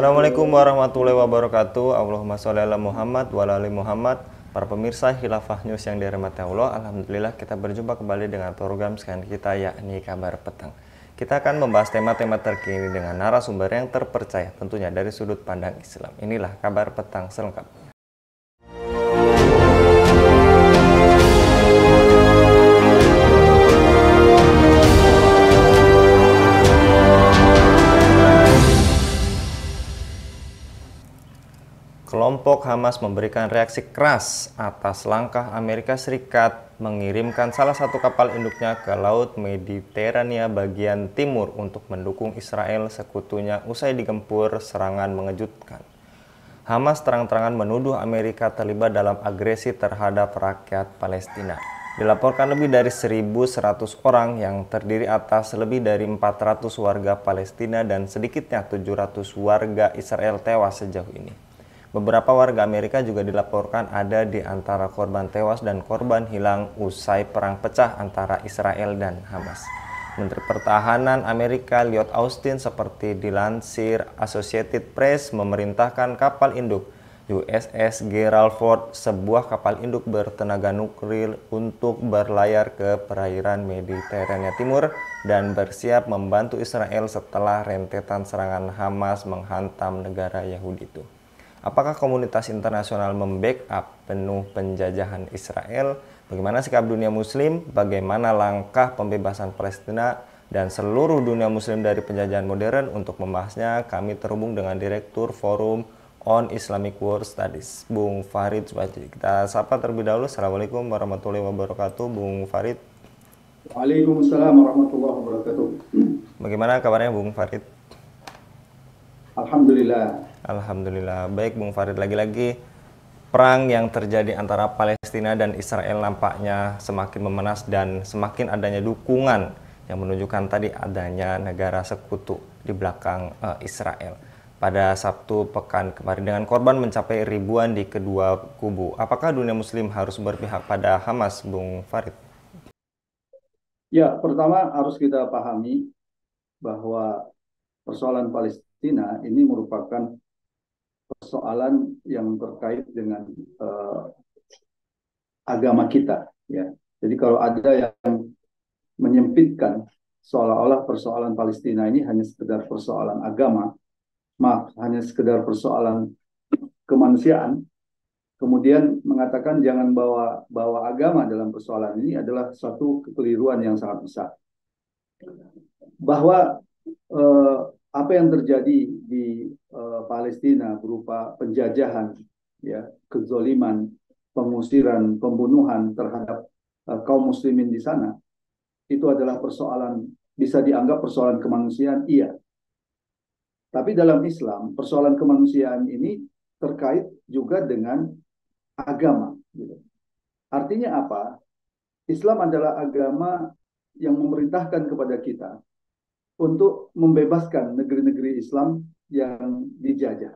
Assalamualaikum warahmatullahi wabarakatuh. Allahumma sholli ala Muhammad wa ala ali Muhammad. Para pemirsa Khilafah News yang dirahmati Allah, alhamdulillah kita berjumpa kembali dengan program kesayangan kita, yakni Kabar Petang. Kita akan membahas tema-tema terkini dengan narasumber yang terpercaya, tentunya dari sudut pandang Islam. Inilah Kabar Petang selengkapnya. Kelompok Hamas memberikan reaksi keras atas langkah Amerika Serikat mengirimkan salah satu kapal induknya ke Laut Mediterania bagian timur untuk mendukung Israel sekutunya usai digempur serangan mengejutkan. Hamas terang-terangan menuduh Amerika terlibat dalam agresi terhadap rakyat Palestina. Dilaporkan lebih dari 1.100 orang yang terdiri atas lebih dari 400 warga Palestina dan sedikitnya 700 warga Israel tewas sejauh ini. Beberapa warga Amerika juga dilaporkan ada di antara korban tewas dan korban hilang usai perang pecah antara Israel dan Hamas. Menteri Pertahanan Amerika Lloyd Austin seperti dilansir Associated Press memerintahkan kapal induk USS Gerald Ford, sebuah kapal induk bertenaga nuklir, untuk berlayar ke perairan Mediterania Timur dan bersiap membantu Israel setelah rentetan serangan Hamas menghantam negara Yahudi itu. Apakah komunitas internasional membackup penuh penjajahan Israel? Bagaimana sikap dunia muslim? Bagaimana langkah pembebasan Palestina dan seluruh dunia muslim dari penjajahan modern? Untuk membahasnya, kami terhubung dengan Direktur Forum on Islamic War Studies, Bung Farid Subagio. Kita sapa terlebih dahulu. Assalamualaikum warahmatullahi wabarakatuh, Bung Farid. Waalaikumsalam warahmatullahi wabarakatuh. Bagaimana kabarnya, Bung Farid? Alhamdulillah. Alhamdulillah. Baik, Bung Farid, lagi-lagi perang yang terjadi antara Palestina dan Israel nampaknya semakin memanas dan semakin adanya dukungan yang menunjukkan tadi adanya negara sekutu di belakang Israel. Pada Sabtu pekan kemarin dengan korban mencapai ribuan di kedua kubu. Apakah dunia muslim harus berpihak pada Hamas, Bung Farid? Ya, pertama harus kita pahami bahwa persoalan Palestina ini merupakan persoalan yang terkait dengan agama kita, ya. Jadi kalau ada yang menyempitkan seolah-olah persoalan Palestina ini hanya sekedar persoalan agama, hanya sekedar persoalan kemanusiaan, kemudian mengatakan jangan bawa agama dalam persoalan ini, adalah suatu kekeliruan yang sangat besar. Bahwa apa yang terjadi di Palestina berupa penjajahan, ya, kezoliman, pengusiran, pembunuhan terhadap kaum muslimin di sana, itu adalah persoalan, bisa dianggap persoalan kemanusiaan, iya. Tapi dalam Islam, persoalan kemanusiaan ini terkait juga dengan agama, gitu. Artinya apa? Islam adalah agama yang memerintahkan kepada kita untuk membebaskan negeri-negeri Islam yang dijajah,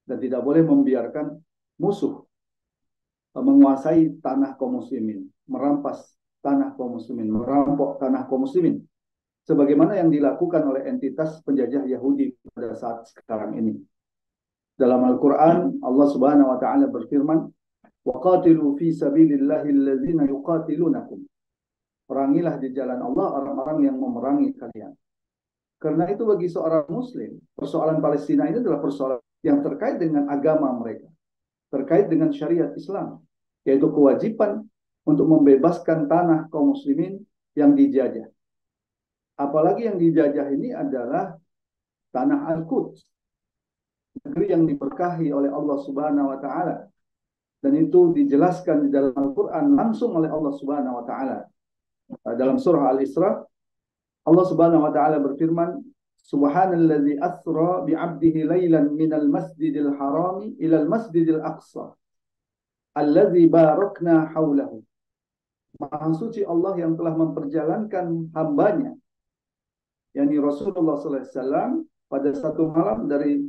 dan tidak boleh membiarkan musuh menguasai tanah kaum muslimin, merampas tanah kaum muslimin, merampok tanah kaum muslimin, sebagaimana yang dilakukan oleh entitas penjajah Yahudi pada saat sekarang ini. Dalam Al-Quran, Allah Subhanahu wa Ta'ala berfirman, "Waqatilu fi sabilillahi allazina yuqatilunakum." Perangilah di jalan Allah orang-orang yang memerangi kalian. Karena itu bagi seorang muslim, persoalan Palestina ini adalah persoalan yang terkait dengan agama mereka, terkait dengan syariat Islam, yaitu kewajiban untuk membebaskan tanah kaum muslimin yang dijajah. Apalagi yang dijajah ini adalah tanah Al-Quds, negeri yang diberkahi oleh Allah Subhanahu wa Ta'ala. Dan itu dijelaskan di dalam Al-Quran langsung oleh Allah Subhanahu wa Ta'ala. Dalam surah Al-Isra, Allah Subhanahu wa Ta'ala berfirman, "Subhanalladzi asra bi'abdihi lailan minal masjidil harami ilal masjidil aqsa alladzi barakna haulahu." Maha suci Allah yang telah memperjalankan hambanya, yakni Rasulullah SAW, pada satu malam dari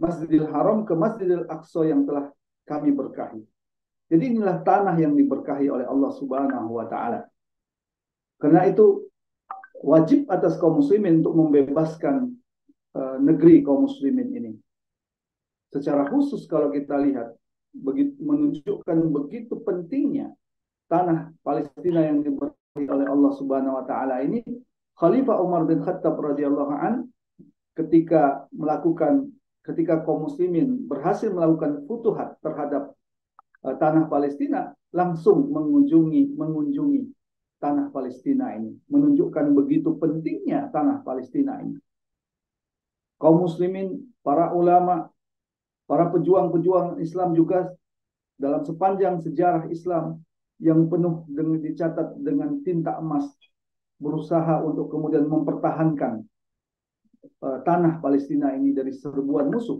Masjidil Haram ke Masjidil Aqsa yang telah kami berkahi. Jadi inilah tanah yang diberkahi oleh Allah Subhanahu wa Ta'ala. Karena itu wajib atas kaum muslimin untuk membebaskan negeri kaum muslimin ini. Secara khusus kalau kita lihat, menunjukkan begitu pentingnya tanah Palestina yang diberi oleh Allah Subhanahu wa taala ini. Khalifah Umar bin Khattab radhiyallahu an ketika kaum muslimin berhasil melakukan futuhat terhadap tanah Palestina, langsung mengunjungi tanah Palestina ini, menunjukkan begitu pentingnya tanah Palestina ini. Kaum muslimin, para ulama, para pejuang-pejuang Islam juga dalam sepanjang sejarah Islam yang penuh dengan dicatat dengan tinta emas, berusaha untuk kemudian mempertahankan tanah Palestina ini dari serbuan musuh.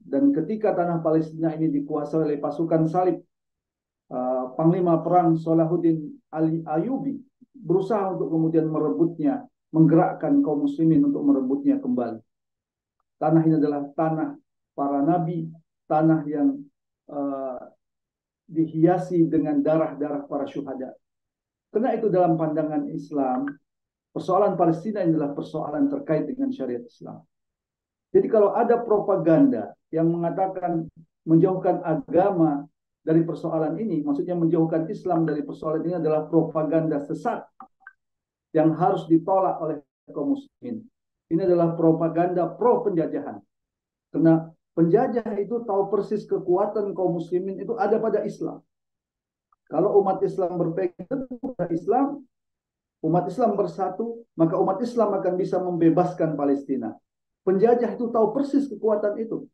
Dan ketika tanah Palestina ini dikuasai oleh pasukan salib, Panglima Perang Salahuddin Ayyubi berusaha untuk kemudian merebutnya, menggerakkan kaum muslimin untuk merebutnya kembali. Tanah ini adalah tanah para nabi, tanah yang dihiasi dengan darah-darah para syuhada. Karena itu dalam pandangan Islam, persoalan Palestina ini adalah persoalan terkait dengan syariat Islam. Jadi kalau ada propaganda yang mengatakan menjauhkan agama dari persoalan ini, maksudnya menjauhkan Islam dari persoalan ini, adalah propaganda sesat yang harus ditolak oleh kaum muslimin. Ini adalah propaganda pro penjajahan. Karena penjajah itu tahu persis kekuatan kaum muslimin itu ada pada Islam. Kalau umat Islam berpegang pada Islam, umat Islam bersatu, maka umat Islam akan bisa membebaskan Palestina. Penjajah itu tahu persis kekuatan itu.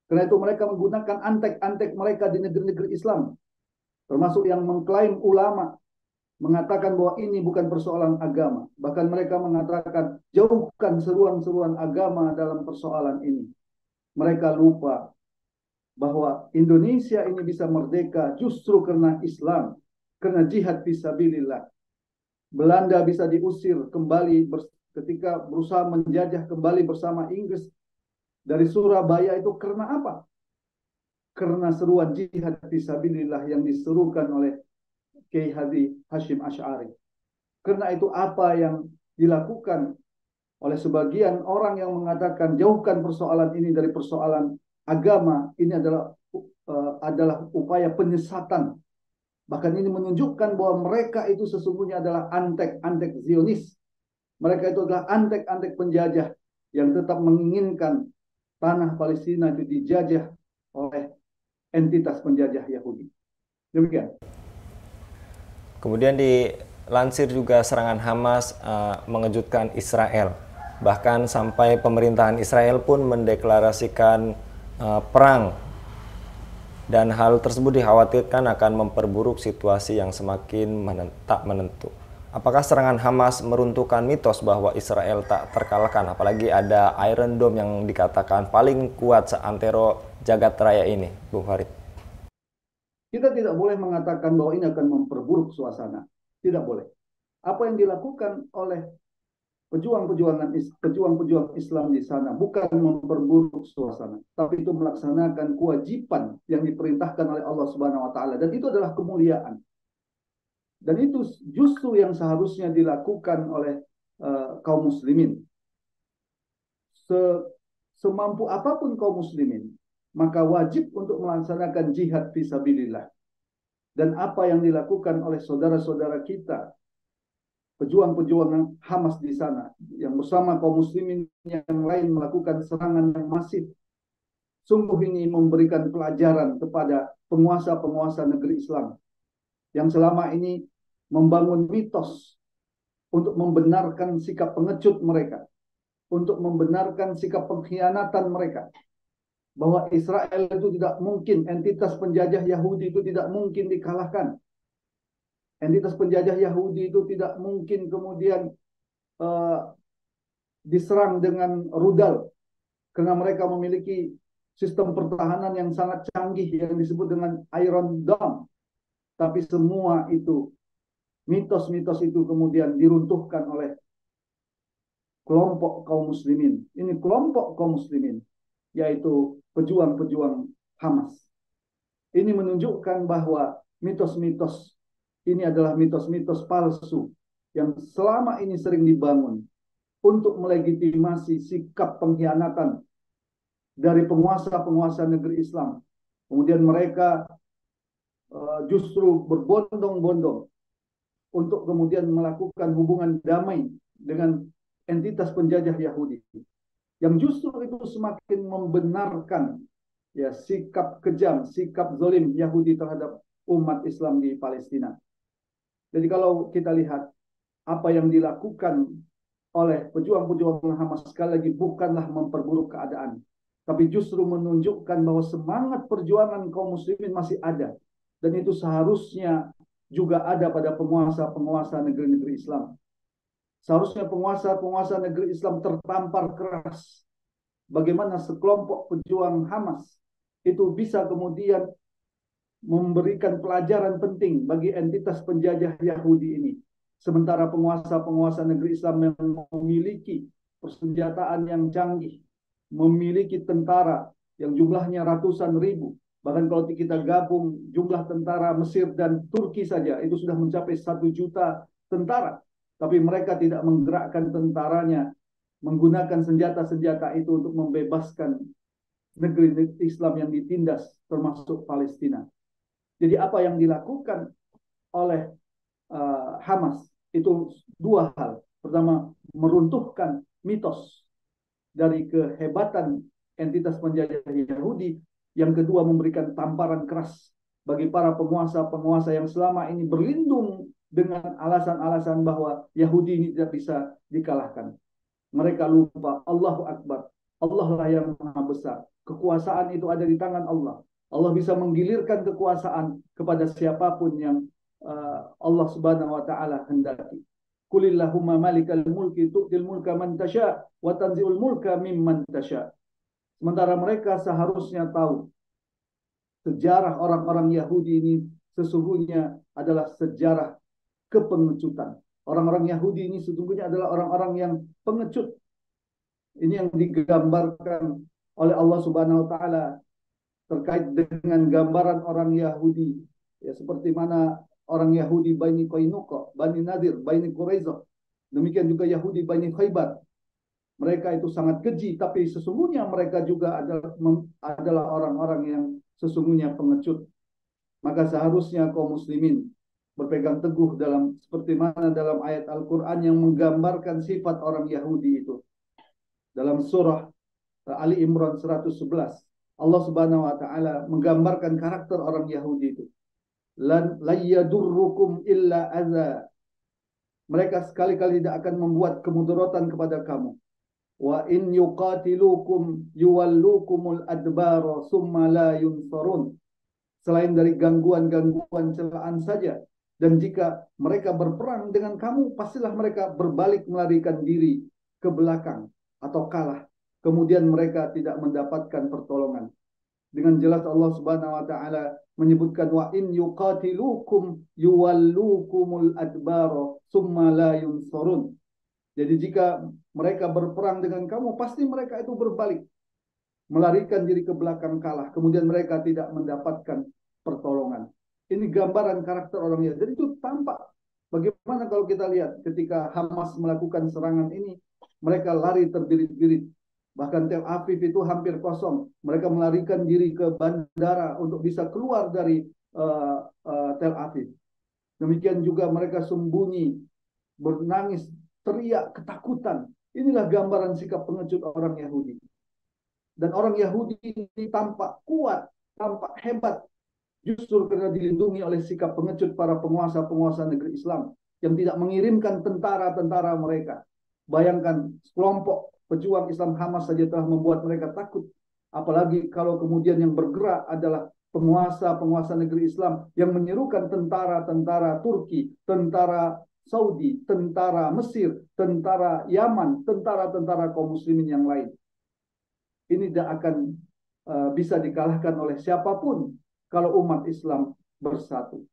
Karena itu mereka menggunakan antek-antek mereka di negeri-negeri Islam. Termasuk yang mengklaim ulama, mengatakan bahwa ini bukan persoalan agama. Bahkan mereka mengatakan jauhkan seruan-seruan agama dalam persoalan ini. Mereka lupa bahwa Indonesia ini bisa merdeka justru karena Islam, karena jihad fisabilillah. Belanda bisa diusir kembali ketika berusaha menjajah kembali bersama Inggris dari Surabaya itu karena apa? Karena seruan jihad fisabilillah yang diserukan oleh Kiai Haji Hashim Asy'ari. Karena itu apa yang dilakukan oleh sebagian orang yang mengatakan jauhkan persoalan ini dari persoalan agama, ini adalah upaya penyesatan. Bahkan ini menunjukkan bahwa mereka itu sesungguhnya adalah antek-antek Zionis. Mereka itu adalah antek-antek penjajah yang tetap menginginkan tanah Palestina itu dijajah oleh entitas penjajah Yahudi. Demikian. Kemudian dilansir juga serangan Hamas mengejutkan Israel. Bahkan sampai pemerintahan Israel pun mendeklarasikan perang. Dan hal tersebut dikhawatirkan akan memperburuk situasi yang semakin tak menentu. Apakah serangan Hamas meruntuhkan mitos bahwa Israel tak terkalahkan? Apalagi ada Iron Dome yang dikatakan paling kuat seantero jagat raya ini, Bung Farid. Kita tidak boleh mengatakan bahwa ini akan memperburuk suasana. Tidak boleh. Apa yang dilakukan oleh pejuang Islam di sana bukan memperburuk suasana, tapi itu melaksanakan kewajiban yang diperintahkan oleh Allah Subhanahu wa taala, dan itu adalah kemuliaan. Dan itu justru yang seharusnya dilakukan oleh kaum muslimin. Semampu apapun kaum muslimin, maka wajib untuk melaksanakan jihad fisabilillah. Dan apa yang dilakukan oleh saudara-saudara kita, pejuang-pejuang Hamas di sana, yang bersama kaum muslimin yang lain melakukan serangan yang masif, sungguh ini memberikan pelajaran kepada penguasa-penguasa negeri Islam yang selama ini membangun mitos untuk membenarkan sikap pengecut mereka, untuk membenarkan sikap pengkhianatan mereka, bahwa Israel itu tidak mungkin, entitas penjajah Yahudi itu tidak mungkin dikalahkan. Entitas penjajah Yahudi itu tidak mungkin kemudian diserang dengan rudal, karena mereka memiliki sistem pertahanan yang sangat canggih yang disebut dengan Iron Dome. Tapi semua itu, mitos-mitos itu kemudian diruntuhkan oleh kelompok kaum muslimin. Ini kelompok kaum muslimin, yaitu pejuang-pejuang Hamas. Ini menunjukkan bahwa mitos-mitos ini adalah mitos-mitos palsu yang selama ini sering dibangun untuk melegitimasi sikap pengkhianatan dari penguasa-penguasa negeri Islam. Kemudian mereka justru berbondong-bondong untuk kemudian melakukan hubungan damai dengan entitas penjajah Yahudi, yang justru itu semakin membenarkan ya sikap kejam, sikap zalim Yahudi terhadap umat Islam di Palestina. Jadi kalau kita lihat apa yang dilakukan oleh pejuang-pejuang Hamas, sekali lagi bukanlah memperburuk keadaan, tapi justru menunjukkan bahwa semangat perjuangan kaum muslimin masih ada. Dan itu seharusnya juga ada pada penguasa-penguasa negeri-negeri Islam. Seharusnya penguasa-penguasa negeri Islam tertampar keras bagaimana sekelompok pejuang Hamas itu bisa kemudian memberikan pelajaran penting bagi entitas penjajah Yahudi ini. Sementara penguasa-penguasa negeri Islam yang memiliki persenjataan yang canggih, memiliki tentara yang jumlahnya ratusan ribu, bahkan kalau kita gabung jumlah tentara Mesir dan Turki saja itu sudah mencapai 1 juta tentara. Tapi mereka tidak menggerakkan tentaranya menggunakan senjata-senjata itu untuk membebaskan negeri Islam yang ditindas, termasuk Palestina. Jadi apa yang dilakukan oleh Hamas itu dua hal. Pertama, meruntuhkan mitos dari kehebatan entitas penjajah Yahudi. Yang kedua, memberikan tamparan keras bagi para penguasa-penguasa yang selama ini berlindung dengan alasan-alasan bahwa Yahudi ini tidak bisa dikalahkan. Mereka lupa Allahu Akbar. Allah lah yang maha besar. Kekuasaan itu ada di tangan Allah. Allah bisa menggilirkan kekuasaan kepada siapapun yang Allah Subhanahu wa taala hendaki. Qulillahumma malikal mulki tu'til mulka man tasya wa tanzi'ul mulka mimman tasya. Sementara mereka seharusnya tahu sejarah orang-orang Yahudi ini sesungguhnya adalah sejarah kepengecutan. Orang-orang Yahudi ini sesungguhnya adalah orang-orang yang pengecut. Ini yang digambarkan oleh Allah Subhanahu wa taala terkait dengan gambaran orang Yahudi. Ya, seperti mana orang Yahudi Bani Qainuqa, Bani Nadir, Bani Quraizah. Demikian juga Yahudi Bani Khaybar. Mereka itu sangat keji, tapi sesungguhnya mereka juga adalah orang-orang yang sesungguhnya pengecut. Maka seharusnya kaum muslimin berpegang teguh dalam seperti mana dalam ayat Al-Quran yang menggambarkan sifat orang Yahudi itu. Dalam surah Ali Imran 111, Allah Subhanahu wa taala menggambarkan karakter orang Yahudi itu. Lan yadurrukum illa adza. Mereka sekali-kali tidak akan membuat kemudaratan kepada kamu. Wa in yuqatilukum yuwallukumul adbara summa la yunsarun. Selain dari gangguan-gangguan celaan saja. Dan jika mereka berperang dengan kamu, pastilah mereka berbalik melarikan diri ke belakang atau kalah. Kemudian mereka tidak mendapatkan pertolongan. Dengan jelas Allah Subhanahu wa taala menyebutkan wa in yuqatilukum yuwallukumul adbara summa la yunsarun. Jadi jika mereka berperang dengan kamu, pasti mereka itu berbalik, melarikan diri ke belakang kalah. Kemudian mereka tidak mendapatkan pertolongan. Ini gambaran karakter orang Yahudi. Jadi itu tampak. Bagaimana kalau kita lihat ketika Hamas melakukan serangan ini, mereka lari terbirit-birit. Bahkan Tel Aviv itu hampir kosong. Mereka melarikan diri ke bandara untuk bisa keluar dari Tel Aviv. Demikian juga mereka sembunyi, bernangis, teriak ketakutan. Inilah gambaran sikap pengecut orang Yahudi. Dan orang Yahudi ini tampak kuat, tampak hebat, justru karena dilindungi oleh sikap pengecut para penguasa-penguasa negeri Islam yang tidak mengirimkan tentara-tentara mereka. Bayangkan kelompok pejuang Islam Hamas saja telah membuat mereka takut. Apalagi kalau kemudian yang bergerak adalah penguasa-penguasa negeri Islam yang menyerukan tentara-tentara Turki, tentara Saudi, tentara Mesir, tentara Yaman, tentara-tentara kaum muslimin yang lain. Ini tidak akan bisa dikalahkan oleh siapapun kalau umat Islam bersatu.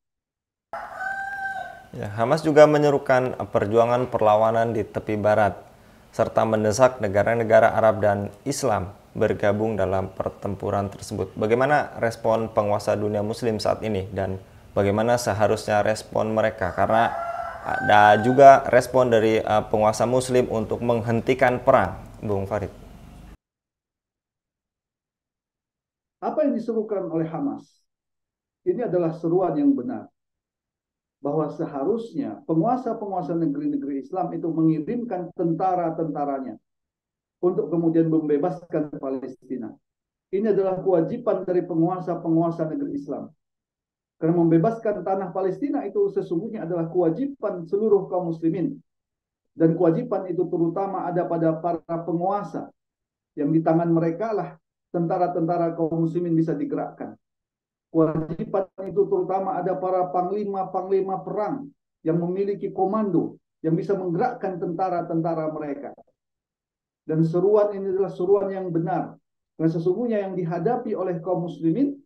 Ya, Hamas juga menyerukan perjuangan perlawanan di tepi barat, serta mendesak negara-negara Arab dan Islam bergabung dalam pertempuran tersebut. Bagaimana respon penguasa dunia muslim saat ini dan bagaimana seharusnya respon mereka? Karena Ada juga respon dari penguasa Muslim untuk menghentikan perang, Bung Farid. Apa yang diserukan oleh Hamas? Ini adalah seruan yang benar. Bahwa seharusnya penguasa-penguasa negeri-negeri Islam itu mengirimkan tentara-tentaranya untuk kemudian membebaskan Palestina. Ini adalah kewajiban dari penguasa-penguasa negeri Islam. Karena membebaskan tanah Palestina itu sesungguhnya adalah kewajiban seluruh kaum muslimin. Dan kewajiban itu terutama ada pada para penguasa. Yang di tangan mereka lah tentara-tentara kaum muslimin bisa digerakkan. Kewajiban itu terutama ada para panglima-panglima perang yang memiliki komando yang bisa menggerakkan tentara-tentara mereka. Dan seruan ini adalah seruan yang benar. Dan sesungguhnya yang dihadapi oleh kaum muslimin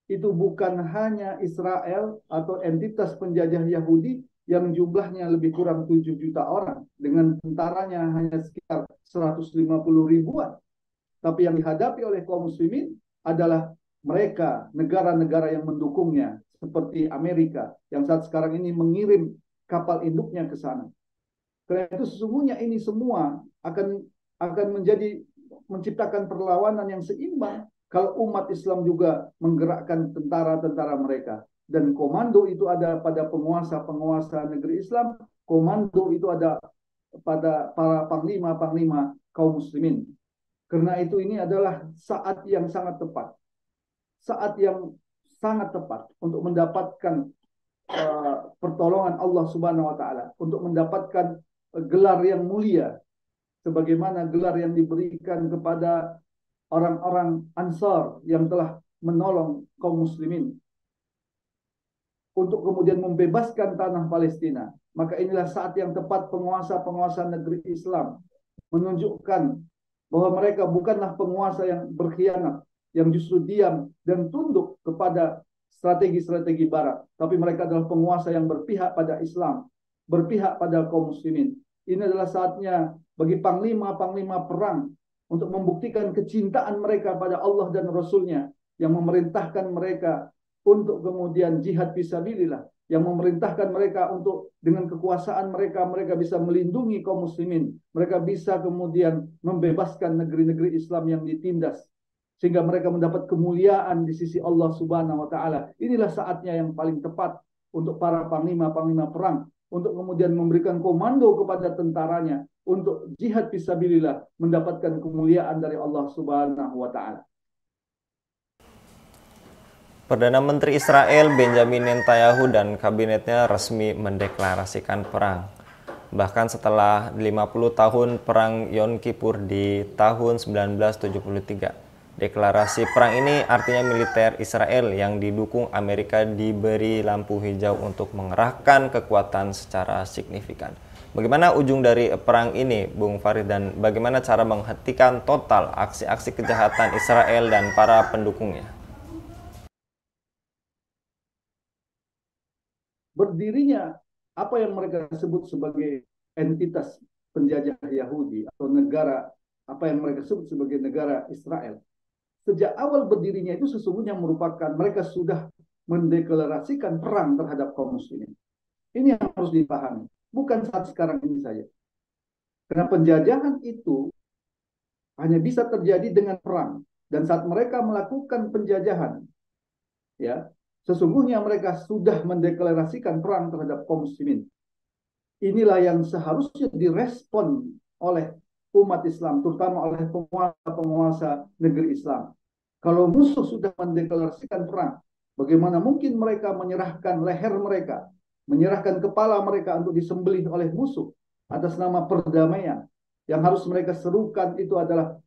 itu bukan hanya Israel atau entitas penjajah Yahudi yang jumlahnya lebih kurang 7 juta orang. Dengan tentaranya hanya sekitar 150 ribuan. Tapi yang dihadapi oleh kaum muslimin adalah mereka, negara-negara yang mendukungnya, seperti Amerika, yang saat sekarang ini mengirim kapal induknya ke sana. Karena itu sesungguhnya ini semua akan menciptakan perlawanan yang seimbang kalau umat Islam juga menggerakkan tentara-tentara mereka. Dan komando itu ada pada penguasa-penguasa negeri Islam, komando itu ada pada para panglima-panglima kaum muslimin. Karena itu ini adalah saat yang sangat tepat. Saat yang sangat tepat untuk mendapatkan pertolongan Allah Subhanahu wa taala, untuk mendapatkan gelar yang mulia sebagaimana gelar yang diberikan kepada orang-orang Ansar yang telah menolong kaum muslimin untuk kemudian membebaskan tanah Palestina. Maka inilah saat yang tepat penguasa-penguasa negeri Islam menunjukkan bahwa mereka bukanlah penguasa yang berkhianat, yang justru diam dan tunduk kepada strategi-strategi barat, tapi mereka adalah penguasa yang berpihak pada Islam, berpihak pada kaum muslimin. Ini adalah saatnya bagi panglima-panglima perang untuk membuktikan kecintaan mereka pada Allah dan Rasul-Nya yang memerintahkan mereka untuk kemudian jihad fisabilillah, yang memerintahkan mereka untuk dengan kekuasaan mereka bisa melindungi kaum muslimin, mereka bisa kemudian membebaskan negeri-negeri Islam yang ditindas sehingga mereka mendapat kemuliaan di sisi Allah Subhanahu wa taala. Inilah saatnya yang paling tepat untuk para panglima-panglima perang untuk kemudian memberikan komando kepada tentaranya untuk jihad fisabilillah mendapatkan kemuliaan dari Allah Subhanahu wa taala. Perdana Menteri Israel Benjamin Netanyahu dan kabinetnya resmi mendeklarasikan perang. Bahkan setelah 50 tahun perang Yom Kippur di tahun 1973. Deklarasi perang ini artinya militer Israel yang didukung Amerika diberi lampu hijau untuk mengerahkan kekuatan secara signifikan. Bagaimana ujung dari perang ini, Bung Farid, dan bagaimana cara menghentikan total aksi-aksi kejahatan Israel dan para pendukungnya? Berdirinya apa yang mereka sebut sebagai entitas penjajah Yahudi atau negara, apa yang mereka sebut sebagai negara Israel. Sejak awal berdirinya itu sesungguhnya merupakan mereka sudah mendeklarasikan perang terhadap kaum muslimin. Ini yang harus dipahami. Bukan saat sekarang ini saja. Karena penjajahan itu hanya bisa terjadi dengan perang. Dan saat mereka melakukan penjajahan, ya, sesungguhnya mereka sudah mendeklarasikan perang terhadap kaum muslimin. Inilah yang seharusnya direspon oleh umat Islam, terutama oleh penguasa-penguasa negeri Islam. Kalau musuh sudah mendeklarasikan perang, bagaimana mungkin mereka menyerahkan leher mereka, menyerahkan kepala mereka untuk disembelih oleh musuh atas nama perdamaian? Yang harus mereka serukan itu adalah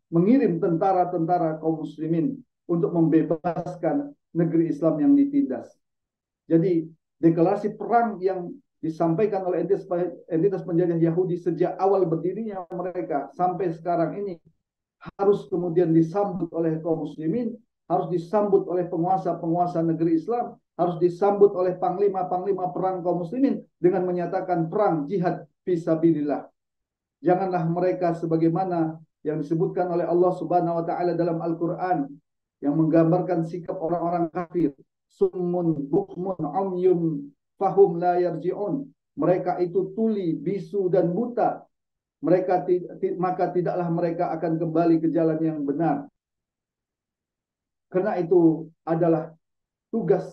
mengirim tentara-tentara kaum muslimin untuk membebaskan negeri Islam yang ditindas. Jadi deklarasi perang yang disampaikan oleh entitas penjajah Yahudi sejak awal berdirinya mereka sampai sekarang ini harus kemudian disambut oleh kaum muslimin, harus disambut oleh penguasa-penguasa negeri Islam, harus disambut oleh panglima-panglima perang kaum muslimin dengan menyatakan perang jihad fisabilillah. Janganlah mereka sebagaimana yang disebutkan oleh Allah Subhanahu wa taala dalam Al-Qur'an yang menggambarkan sikap orang-orang kafir, summun bukmun umyun fahum la yarji'un. Mereka itu tuli, bisu dan buta. Maka tidaklah mereka akan kembali ke jalan yang benar. Karena itu adalah tugas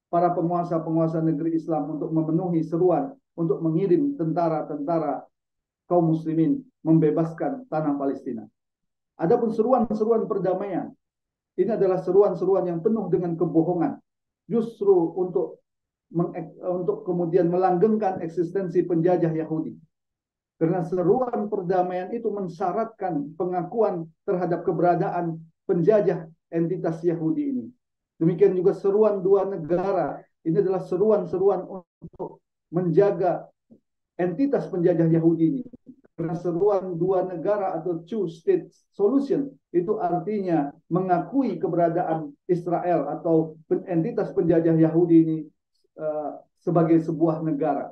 para penguasa-penguasa negeri Islam untuk memenuhi seruan untuk mengirim tentara-tentara kaum muslimin membebaskan tanah Palestina. Adapun seruan-seruan perdamaian, ini adalah seruan-seruan yang penuh dengan kebohongan, justru untuk kemudian melanggengkan eksistensi penjajah Yahudi. Karena seruan perdamaian itu mensyaratkan pengakuan terhadap keberadaan penjajah entitas Yahudi ini. Demikian juga seruan dua negara. Ini adalah seruan-seruan untuk menjaga entitas penjajah Yahudi ini. Karena seruan dua negara atau two state solution itu artinya mengakui keberadaan Israel atau entitas penjajah Yahudi ini sebagai sebuah negara.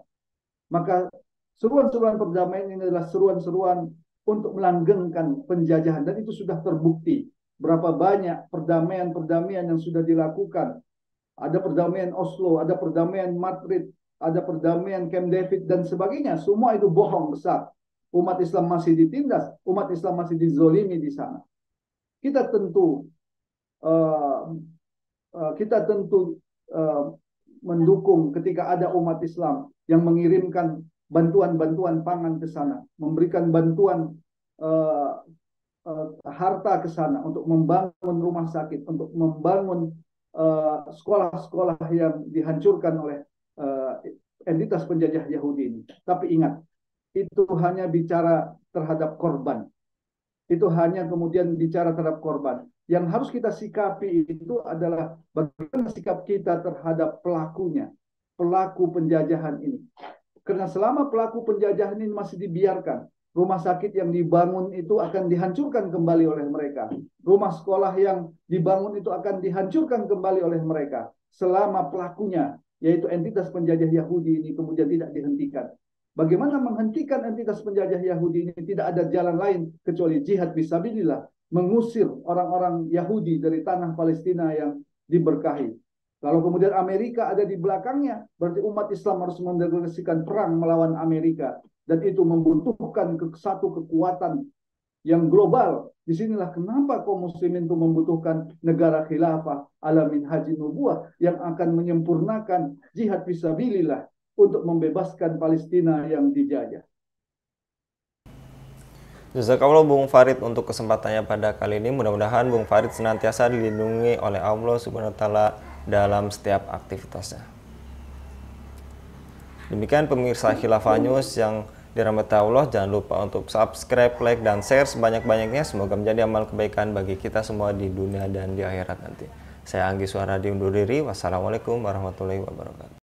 Maka seruan-seruan perdamaian ini adalah seruan-seruan untuk melanggengkan penjajahan, dan itu sudah terbukti. Berapa banyak perdamaian-perdamaian yang sudah dilakukan. Ada perdamaian Oslo, ada perdamaian Madrid, ada perdamaian Camp David dan sebagainya. Semua itu bohong besar. Umat Islam masih ditindas, umat Islam masih dizolimi di sana. Kita tentu mendukung ketika ada umat Islam yang mengirimkan bantuan-bantuan pangan ke sana, memberikan bantuan harta ke sana untuk membangun rumah sakit, untuk membangun sekolah-sekolah yang dihancurkan oleh entitas penjajah Yahudi ini. Tapi ingat, itu hanya bicara terhadap korban. Itu hanya kemudian bicara terhadap korban. Yang harus kita sikapi itu adalah bagaimana sikap kita terhadap pelakunya, pelaku penjajahan ini. Karena selama pelaku penjajahan ini masih dibiarkan, rumah sakit yang dibangun itu akan dihancurkan kembali oleh mereka. Rumah sekolah yang dibangun itu akan dihancurkan kembali oleh mereka. Selama pelakunya, yaitu entitas penjajah Yahudi ini kemudian tidak dihentikan. Bagaimana menghentikan entitas penjajah Yahudi ini? Tidak ada jalan lain kecuali jihad fisabilillah, mengusir orang-orang Yahudi dari tanah Palestina yang diberkahi. Kalau kemudian Amerika ada di belakangnya, berarti umat Islam harus mendeklarasikan perang melawan Amerika. Dan itu membutuhkan satu kekuatan yang global. Disinilah kenapa kaum muslimin itu membutuhkan negara khilafah ala minhajin nubuwah yang akan menyempurnakan jihad fisabilillah untuk membebaskan Palestina yang dijajah. Jazakallah Bung Farid untuk kesempatannya pada kali ini. Mudah-mudahan Bung Farid senantiasa dilindungi oleh Allah Subhanahu wa taala dalam setiap aktivitasnya. Demikian pemirsa Khilafah News yang dirahmati Allah. Jangan lupa untuk subscribe, like, dan share sebanyak-banyaknya. Semoga menjadi amal kebaikan bagi kita semua di dunia dan di akhirat nanti. Saya Anggi Suara undur diri. Wassalamualaikum warahmatullahi wabarakatuh.